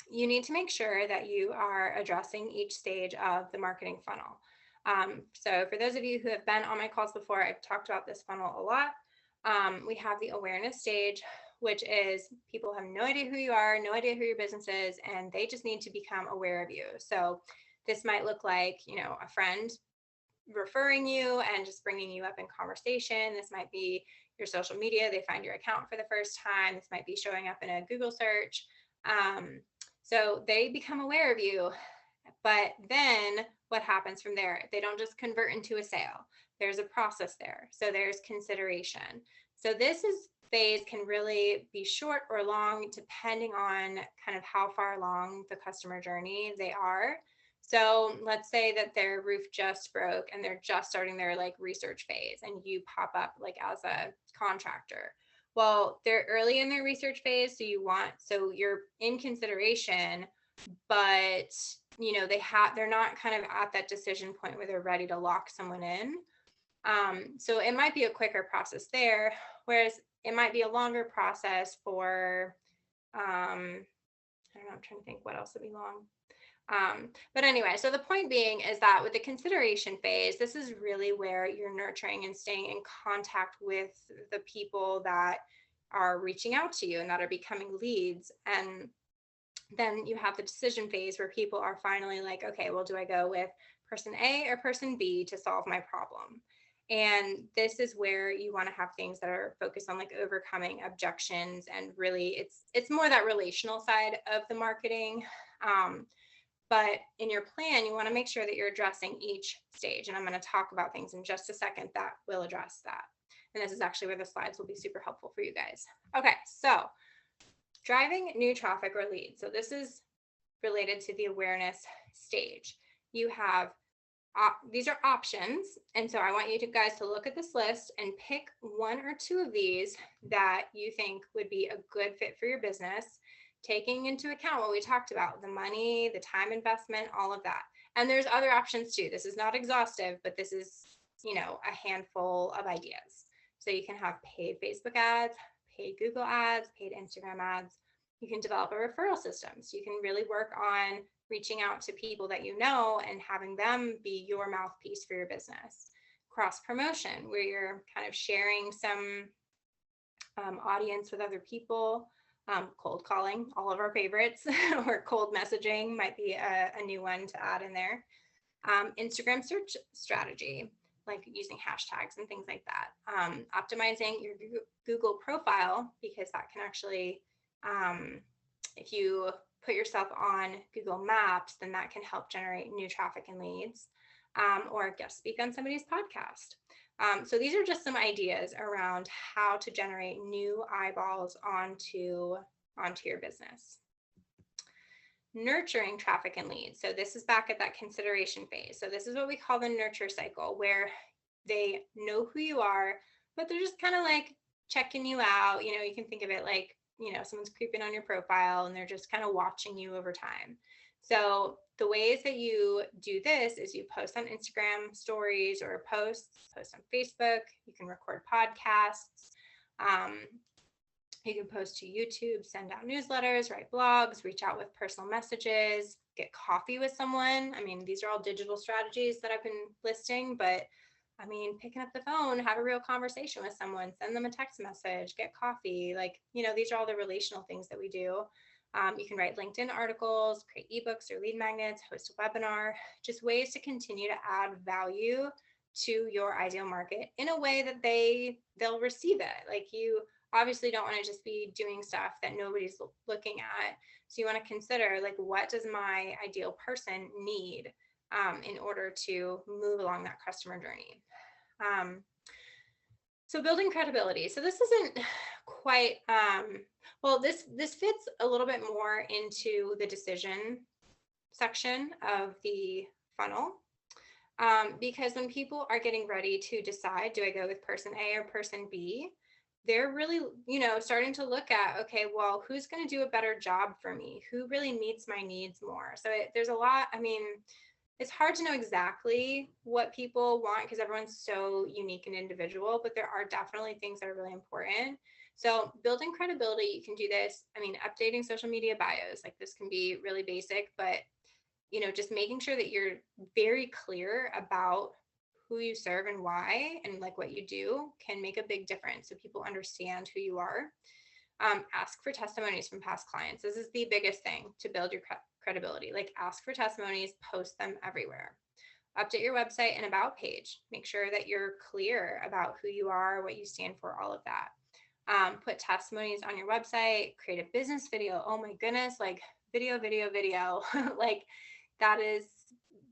you need to make sure that you are addressing each stage of the marketing funnel. So for those of you who have been on my calls before, I've talked about this funnel a lot. We have the awareness stage, which is people have no idea who you are, no idea who your business is, and they just need to become aware of you. So this might look like, a friend referring you and just bringing you up in conversation. This might be your social media. They find your account for the first time. This might be showing up in a Google search. So they become aware of you. But then what happens from there? They don't just convert into a sale. There's a process there. So there's consideration. So this phase can really be short or long, depending on kind of how far along the customer journey they are. So let's say that their roof just broke and they're just starting their research phase, and you pop up as a contractor. Well, they're early in their research phase, so you're in consideration, but they're not kind of at that decision point where they're ready to lock someone in. So it might be a quicker process there, whereas it might be a longer process for, I don't know, I'm trying to think what else would be long. But anyway, so the point being is that with the consideration phase, this is really where you're nurturing and staying in contact with the people that are reaching out to you and that are becoming leads. And then you have the decision phase where people are finally like, okay, well, do I go with person A or person B to solve my problem? And this is where you want to have things that are focused on overcoming objections, and really it's more that relational side of the marketing. But in your plan, you want to make sure that you're addressing each stage. And I'm going to talk about things in just a second that will address that. And this is actually where the slides will be super helpful for you guys. Okay, so driving new traffic or leads. So this is related to the awareness stage. You have these are options. And so I want you guys to look at this list and pick one or two of these that you think would be a good fit for your business, taking into account what we talked about, the money, the time investment, all of that. And there's other options too. This is not exhaustive, but this is, a handful of ideas. So you can have paid Facebook ads, paid Google ads, paid Instagram ads. You can develop a referral system. So you can really work on reaching out to people that you know and having them be your mouthpiece for your business. Cross promotion, where you're kind of sharing some audience with other people. Cold calling, all of our favorites, or cold messaging might be a new one to add in there. Instagram search strategy, like using hashtags and things like that. Optimizing your Google profile, because that can actually, if you put yourself on Google Maps, then that can help generate new traffic and leads, or guest speak on somebody's podcast. So these are just some ideas around how to generate new eyeballs onto your business. Nurturing traffic and leads. So this is back at that consideration phase. So this is what we call the nurture cycle, where they know who you are, but they're just kind of checking you out. You can think of it like, someone's creeping on your profile and they're just kind of watching you over time. So the ways that you do this is you post on Instagram stories or post on Facebook. You can record podcasts. You can post to YouTube, send out newsletters, write blogs, reach out with personal messages, get coffee with someone. I mean, these are all digital strategies that I've been listing, but I mean, picking up the phone, have a real conversation with someone, send them a text message, get coffee. Like, these are all the relational things that we do. You can write LinkedIn articles, create ebooks or lead magnets, host a webinar, just ways to continue to add value to your ideal market in a way that they'll receive it. Like, you obviously don't want to just be doing stuff that nobody's looking at. So you want to consider, like, what does my ideal person need in order to move along that customer journey? So building credibility. So this isn't quite, well, this fits a little bit more into the decision section of the funnel. Because when people are getting ready to decide, do I go with person A or person B? They're really, starting to look at, okay, well, who's going to do a better job for me? Who really meets my needs more? So there's a lot, I mean, it's hard to know exactly what people want because everyone's so unique and individual, but there are definitely things that are really important. So building credibility, you can do this. I mean, updating social media bios, like this can be really basic, but just making sure that you're very clear about who you serve and why, and like what you do can make a big difference so people understand who you are. Ask for testimonies from past clients. This is the biggest thing to build your credibility. Like, ask for testimonies, post them everywhere. Update your website and about page. Make sure that you're clear about who you are, what you stand for, all of that. Put testimonies on your website, create a business video. Oh my goodness, like video. Like, that is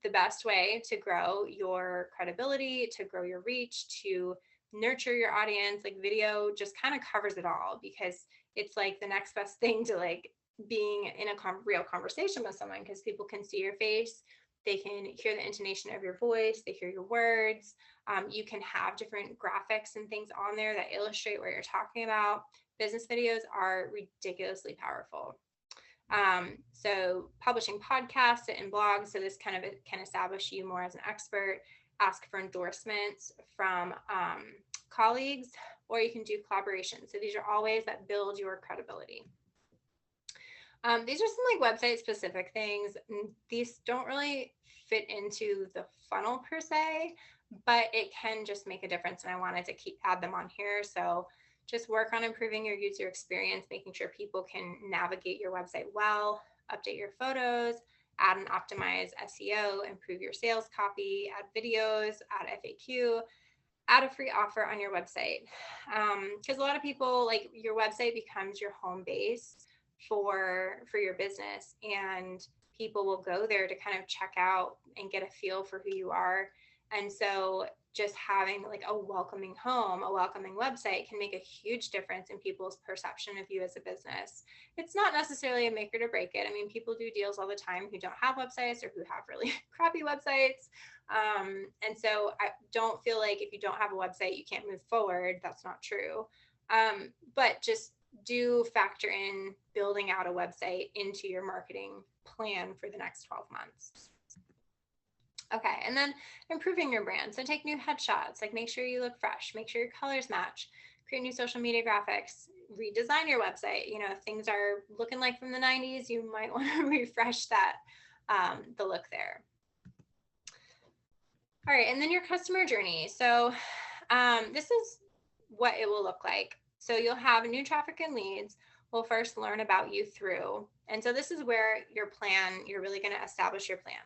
the best way to grow your credibility, to grow your reach, to nurture your audience. Like, video just kind of covers it all because it's like the next best thing to like being in a real conversation with someone, because people can see your face, they can hear the intonation of your voice, they hear your words. You can have different graphics and things on there that illustrate what you're talking about. Business videos are ridiculously powerful. So publishing podcasts and blogs, so this kind of can establish you more as an expert. Ask for endorsements from colleagues, or you can do collaboration. So these are all ways that build your credibility. These are some like website specific things. These don't really fit into the funnel per se, but it can just make a difference. And I wanted to add them on here. So just work on improving your user experience, making sure people can navigate your website well, update your photos, add and optimize SEO, improve your sales copy, add videos, add FAQ, add a free offer on your website. Because a lot of people, like, your website becomes your home base for your business, and people will go there to kind of check out and get a feel for who you are. And so just having like a welcoming home, a welcoming website can make a huge difference in people's perception of you as a business. It's not necessarily a make it or break it. I mean, people do deals all the time who don't have websites or who have really crappy websites. And so I don't feel like if you don't have a website, you can't move forward. That's not true. But just do factor in building out a website into your marketing plan for the next 12 months. Okay, and then improving your brand. So take new headshots, like make sure you look fresh, make sure your colors match, create new social media graphics, redesign your website. If things are looking like from the 90s, you might want to refresh that, the look there. All right, and then your customer journey. So this is what it will look like. So you'll have new traffic and leads. We'll first learn about you through. And so this is where your plan, you're really going to establish your plan.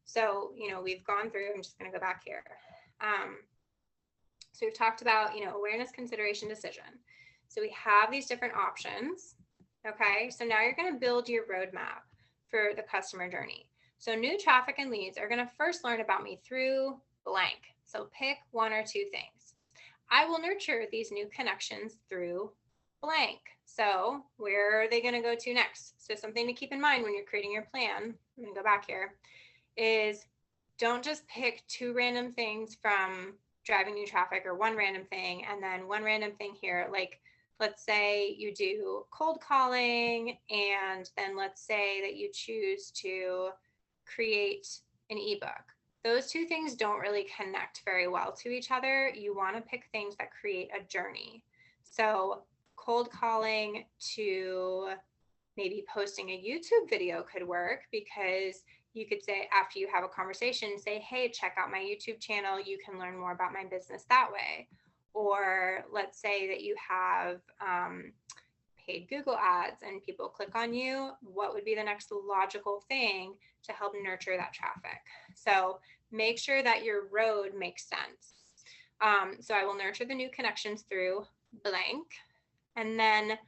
So, we've gone through, I'm just going to go back here. So we've talked about, awareness, consideration, decision. So we have these different options. Okay. So now you're going to build your roadmap for the customer journey. So new traffic and leads are going to first learn about me through blank. So pick one or two things. I will nurture these new connections through blank. So where are they going to go to next? So something to keep in mind when you're creating your plan, I'm going to go back here, is don't just pick two random things from driving new traffic or one random thing and then one random thing here. Like, let's say you do cold calling, and then let's say that you choose to create an ebook. Those two things don't really connect very well to each other. You want to pick things that create a journey. So cold calling to maybe posting a YouTube video could work, because you could say, after you have a conversation, say, hey, check out my YouTube channel. You can learn more about my business that way. Or let's say that you have paid Google ads and people click on you. What would be the next logical thing to help nurture that traffic? So make sure that your road makes sense. So I will nurture the new connections through blank. And then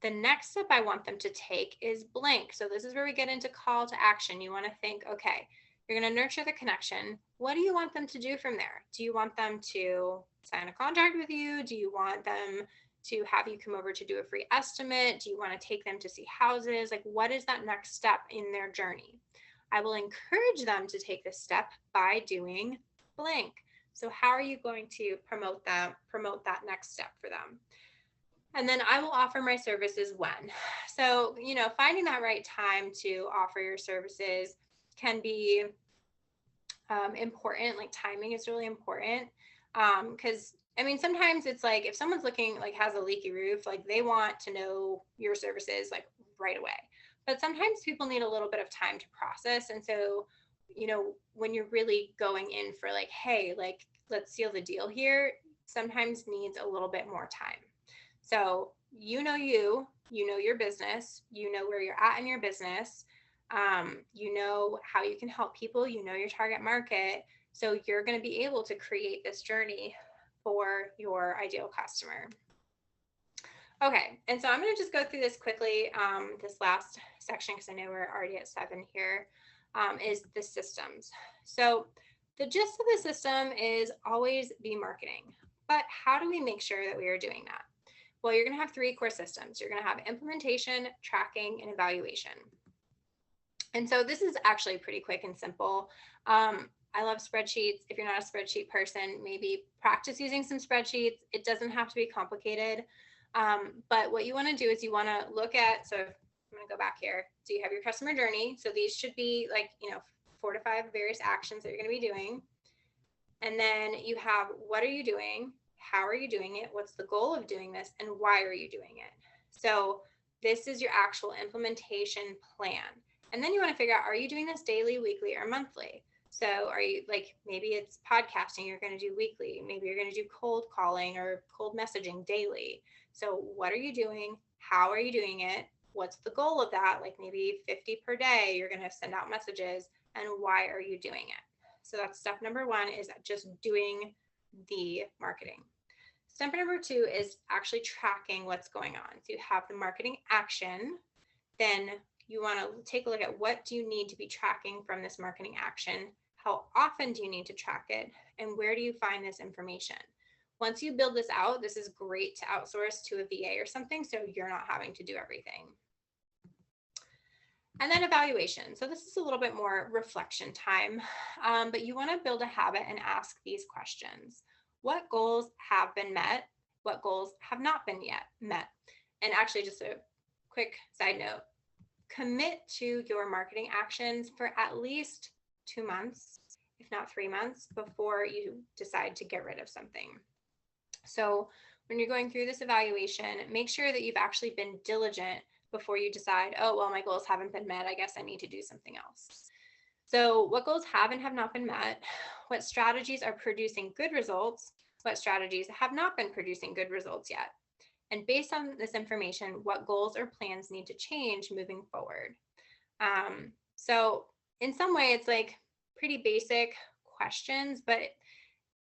the next step I want them to take is blank. So this is where we get into call to action. You want to think, okay, you're going to nurture the connection. What do you want them to do from there? Do you want them to sign a contract with you? Do you want them to have you come over to do a free estimate? Do you want to take them to see houses? Like, what is that next step in their journey? I will encourage them to take this step by doing blank. So how are you going to promote that next step for them? And then I will offer my services when. So, finding that right time to offer your services can be important. Like, timing is really important. Because sometimes it's like, if someone's looking, like, has a leaky roof, like, they want to know your services like right away. But sometimes people need a little bit of time to process. And so, when you're really going in for like, hey, like, let's seal the deal here, sometimes needs a little bit more time. So you know your business, you know where you're at in your business, you know how you can help people, you know your target market. So you're going to be able to create this journey for your ideal customer. Okay, and so I'm going to just go through this quickly, this last section, because I know we're already at 7 here, is the systems. So the gist of the system is always be marketing. But how do we make sure that we are doing that? Well, you're going to have 3 core systems. You're going to have implementation, tracking, and evaluation. And so this is actually pretty quick and simple. I love spreadsheets. If you're not a spreadsheet person, maybe practice using some spreadsheets. It doesn't have to be complicated. But what you want to do is you want to look at, so I'm going to go back here. So you have your customer journey. So these should be like, 4 to 5 various actions that you're going to be doing. And then you have, what are you doing? How are you doing it? What's the goal of doing this? And why are you doing it? So this is your actual implementation plan. And then you want to figure out, are you doing this daily, weekly, or monthly? So are you, like, maybe it's podcasting you're going to do weekly. Maybe you're going to do cold calling or cold messaging daily. So what are you doing? How are you doing it? What's the goal of that? Like, maybe 50 per day, you're going to send out messages. And why are you doing it? So that's step number 1, is just doing the marketing. Step number 2 is actually tracking what's going on. So you have the marketing action, then you want to take a look at, what do you need to be tracking from this marketing action? How often do you need to track it? And where do you find this information? Once you build this out, this is great to outsource to a VA or something, so you're not having to do everything. And then evaluation. So this is a little bit more reflection time, but you want to build a habit and ask these questions. What goals have been met? What goals have not been yet met? And actually, just a quick side note, commit to your marketing actions for at least 2 months, if not 3 months, before you decide to get rid of something. So when you're going through this evaluation, make sure that you've actually been diligent before you decide, oh, well, my goals haven't been met, I guess I need to do something else. So what goals have and have not been met? What strategies are producing good results? What strategies have not been producing good results yet? And based on this information, what goals or plans need to change moving forward? So in some way, it's like pretty basic questions, but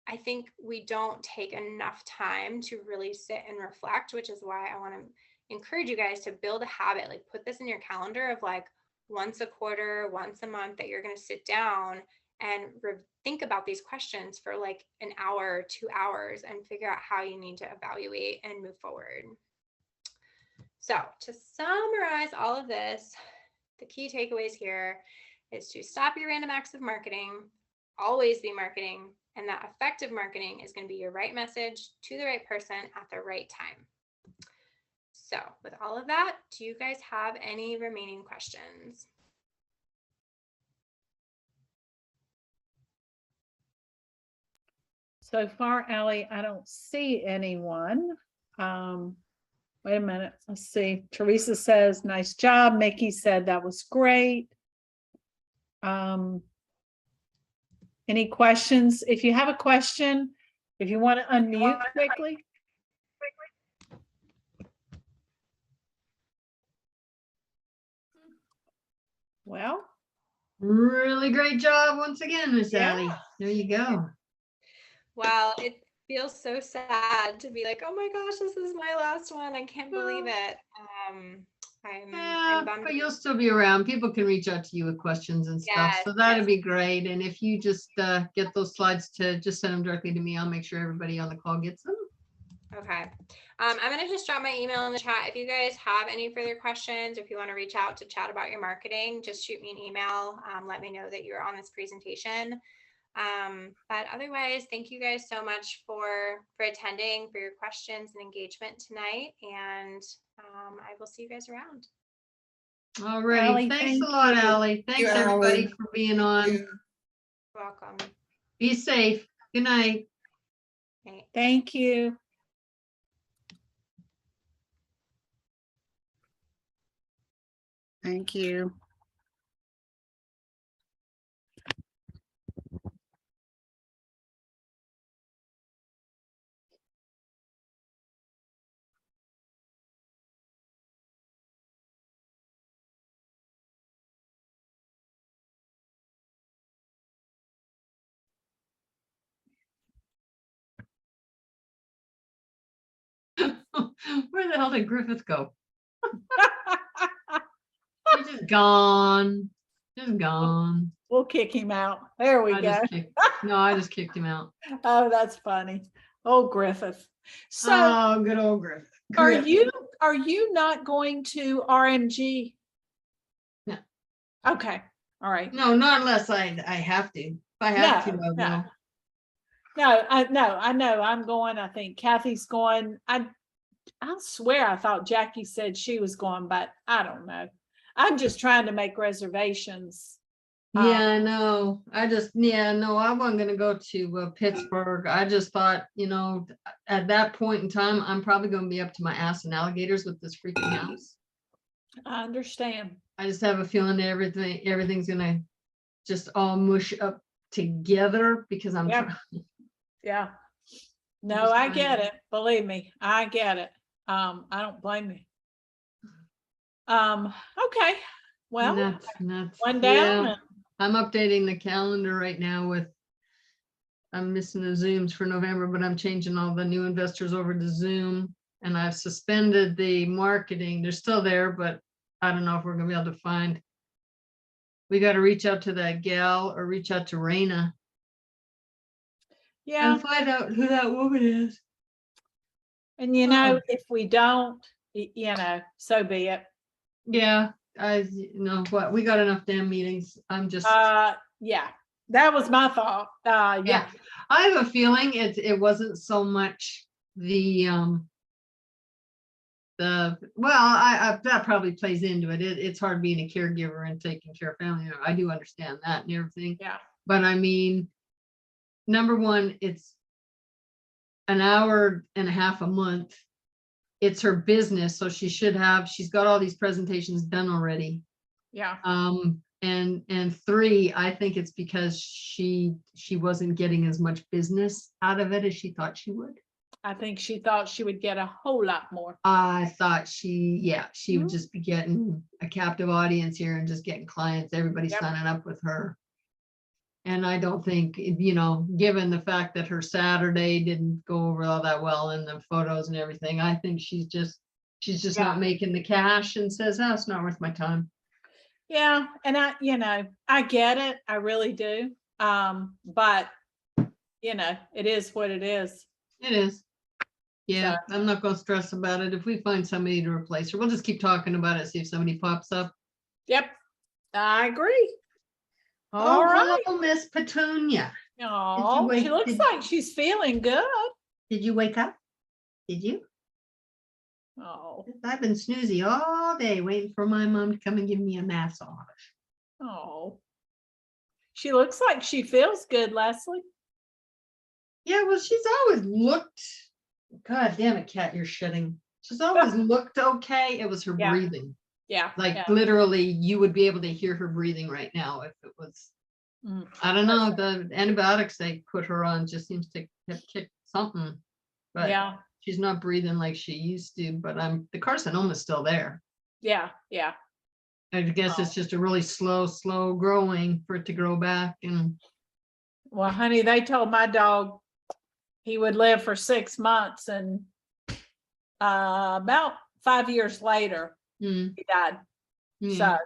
I think we don't take enough time to really sit and reflect, which is why I want to encourage you guys to build a habit. Like, put this in your calendar of like once a quarter, once a month, that you're going to sit down and think about these questions for like an hour, 2 hours, and figure out how you need to evaluate and move forward. So to summarize all of this, the key takeaways here is to stop your random acts of marketing, always be marketing, and that effective marketing is going to be your right message to the right person at the right time. So with all of that, do you guys have any remaining questions? So far, Allie, I don't see anyone. Wait a minute. Let's see. Teresa says, nice job. Mickey said that was great. Any questions? If you have a question, if you want to unmute quickly. Well, Really great job once again, Miss Yeah. Ally. There you go. Wow, it feels so sad to be like, oh my gosh, this is my last one. I can't believe it. Yeah, I'm bummed. but you'll still be around. People can reach out to you with questions and stuff. Yes, So that'd yes. be great. And if you just get those slides to just send them directly to me, I'll make sure everybody on the call gets them. Okay. I'm going to just drop my email in the chat. If you guys have any further questions, or if you want to reach out to chat about your marketing, just shoot me an email. Let me know that you're on this presentation. But otherwise, thank you guys so much for attending, for your questions and engagement tonight. And I will see you guys around. All right. Ally, Thanks thank a lot, you. Ally. Thanks you, everybody Ally. for being on. Yeah. Welcome. Be safe. Good night. Night. Thank you. Thank you. Where the hell did Griffith go? He's just gone. Just gone. We'll kick him out. There we I go. just kicked him out. Oh, that's funny. Oh, Griffith. So Oh, good old Griffith. are Griffith. you not going to RMG? No. Okay. All right. No, not unless I have to. If I have to, I will. No. No, I know. I'm going. I think Kathy's going. I swear I thought Jackie said she was going, but I don't know. I'm just trying to make reservations. Yeah, I know. I wasn't gonna go to Pittsburgh. I just thought, at that point in time, I'm probably gonna be up to my ass in alligators with this freaking house. I understand. I just have a feeling that everything's gonna just all mush up together because I'm Yep. trying. Yeah. No, just I trying get to- it. Believe me, I get it. I don't blame you. Okay. Well, Nuts. one Yeah. down. and- I'm updating the calendar right now I'm missing the Zooms for November, but I'm changing all the new investors over to Zoom. And I've suspended the marketing. They're still there, but I don't know if we're gonna be able to find. We got to reach out to that gal or reach out to Raina Yeah. and find out who that woman is. And if we don't, so be it. Yeah, what, we got enough damn meetings. I'm just. Yeah, that was my thought. Yeah. I have a feeling it wasn't so much that probably plays into it. It's hard being a caregiver and taking care of family. I do understand that and everything. Yeah. But I mean, number one, it's an hour and a half a month. It's her business, so she's got all these presentations done already. Yeah. And three, I think it's because she wasn't getting as much business out of it as she thought she would. I think she thought she would get a whole lot more. I thought she would just be getting a captive audience here and just getting clients, everybody Yep. signing up with her. And I don't think, given the fact that her Saturday didn't go over all that well in the photos and everything, I think she's just Yeah. not making the cash and says, oh, it's not worth my time. Yeah. And I get it. I really do. But it is what it is. It is. Yeah, I'm not gonna stress about it. If we find somebody to replace her, we'll just keep talking about it, see if somebody pops up. Yep. I agree. All Oh, right. hello, Miss Petunia. Oh, she looks like she's feeling good. Did you wake up? Did you? Oh, I've been snoozy all day waiting for my mom to come and give me a massage. oh. She looks like she feels good, Leslie. Yeah, well, she's always looked. God damn it, Cat, you're shitting. she's always looked okay. It was her Yeah. breathing. Yeah. Like yeah. literally, you would be able to hear her breathing right now if it was. Mm. I don't know, the antibiotics they put her on just seems to have kicked something. But Yeah, she's not breathing like she used to, but the carcinoma is still there. yeah, yeah. I guess it's just a really slow growing for it to grow back and Well, honey, they told my dog he would live for 6 months, and about 5 years later, mm, he died. yeah. So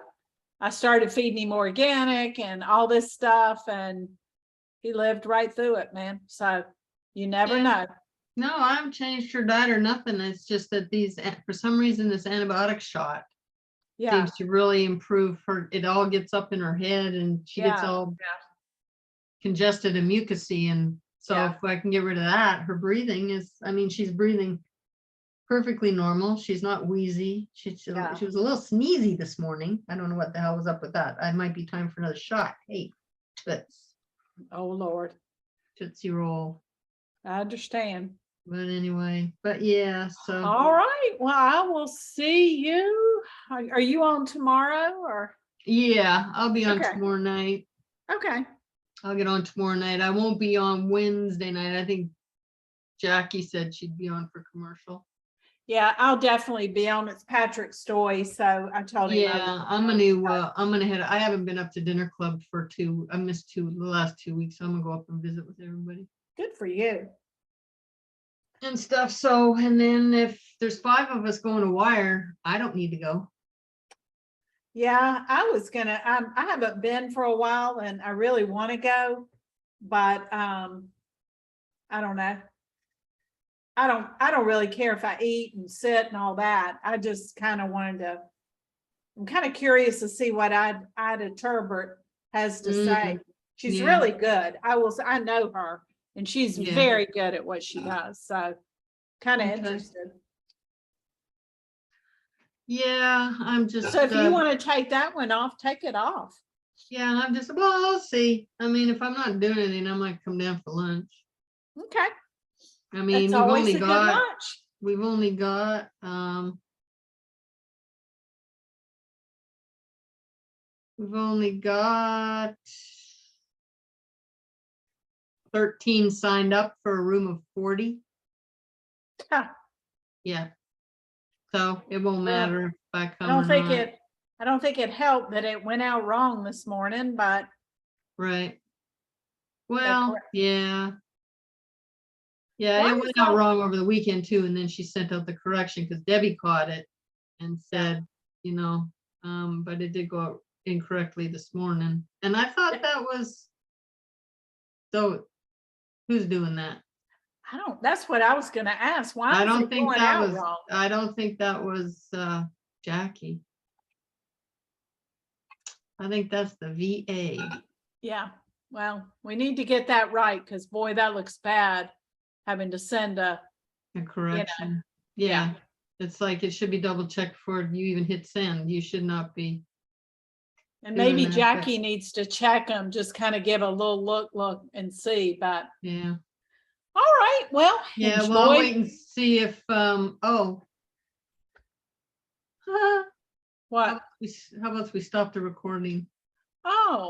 I started feeding him organic and all this stuff, and he lived right through it, man. So you never Yeah. know. No, I haven't changed her diet or nothing. It's just that for some reason, this antibiotic shot Yeah, seems to really improve her. It all gets up in her head and she gets Yeah, all congested and mucusy. And so Yeah. if I can get rid of that, her breathing is, I mean, she's breathing perfectly normal. She's not wheezy. She Yeah. was a little sneezy this morning. I don't know what the hell was up with that. I might be time for another shot. Hey, but oh Lord, Tootsie Roll. I understand. But anyway, but yeah, so All right, well, I will see you. Are you on tomorrow or? yeah, I'll be on Okay. tomorrow night. Okay, I'll get on tomorrow night. I won't be on Wednesday night. I think Jackie said she'd be on for commercial. yeah, I'll definitely be on. It's Patrick's story, so I told him. Yeah, I'm gonna head. I haven't been up to dinner club I missed the last 2 weeks. So I'm gonna go up and visit with everybody Good for you. and stuff. So, and then if there's 5 of us going to Wire, I don't need to go. Yeah, I was gonna, I haven't been for a while and I really want to go, but, I don't know. I don't really care if I eat and sit and all that. I just kind of I'm kind of curious to see what Ida Turbert has to say. She's yeah. really good. I know her and she's Yeah. very good at what she does. So kind of Okay. interested. Yeah, I'm just. So if you want to take that one off, take it off. Yeah, I'm just. Well, I'll see. I mean, if I'm not doing anything, I might come down for lunch. Okay. I mean, It's we've always only a good got. lunch. We've only got 13 signed up for a room of 40. Huh. Yeah. So it won't matter if I come I don't or think not. I don't think it helped that it went out wrong this morning, but Right. Well, correct. yeah. Yeah, Why it is went out that- wrong over the weekend too, and then she sent out the correction because Debbie caught it and said, but it did go out incorrectly this morning. And I thought that was, so who's doing that? that's what I was gonna ask. Why I is don't it think going that out was, wrong? I don't think that was Jackie. I think that's the VA. Yeah, well, we need to get that right, because boy, that looks bad, having to send A correction. yeah. Yeah. It's like it should be double checked before you even hit send. You should not be. And doing maybe that, but- Jackie needs to check them, just kind of give a little look and see, but, Yeah. all right, well. Yeah, well, I'll enjoy- wait and see if, how What? about we stop the recording? Oh.